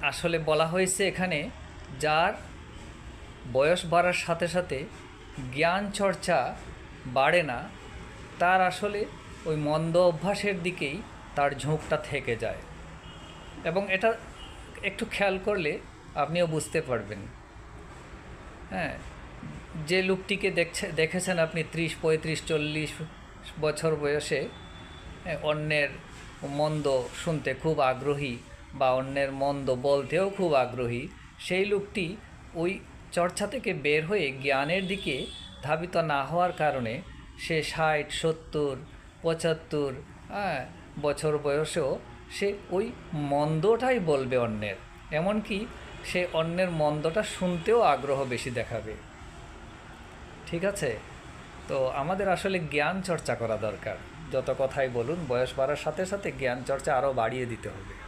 আসলে বলা হয়েছে এখানে, যার বয়স বাড়ার সাথে সাথে জ্ঞান চর্চা বাড়ে না, তার আসলে ওই মন্দ অভ্যাসের দিকেই তার ঝোঁকটা থেকে যায়। এবং এটা একটু খেয়াল করলে আপনিও বুঝতে পারবেন। হ্যাঁ, যে লোকটিকে দেখেছেন আপনি 30, 35, 40 বছর বয়সে অন্যের মন্দ শুনতে খুব আগ্রহী বা অন্যের মন্দ বলতেও খুব আগ্রহী, সেই লোকটি ওই চর্চা থেকে বের হয়ে জ্ঞানের দিকে ধাবিত না হওয়ার কারণে সে 60, 70, 75 বছর বয়সেও সে ওই মন্দটাই বলবে অন্যের। এমনকি সে অন্যের মন্দটা শুনতেও আগ্রহ বেশি দেখাবে। ঠিক আছে? তো আমাদের আসলে জ্ঞান চর্চা করা দরকার। যত কথাই বলুন, বয়স বাড়ার সাথে সাথে জ্ঞান চর্চা আরও বাড়িয়ে দিতে হবে।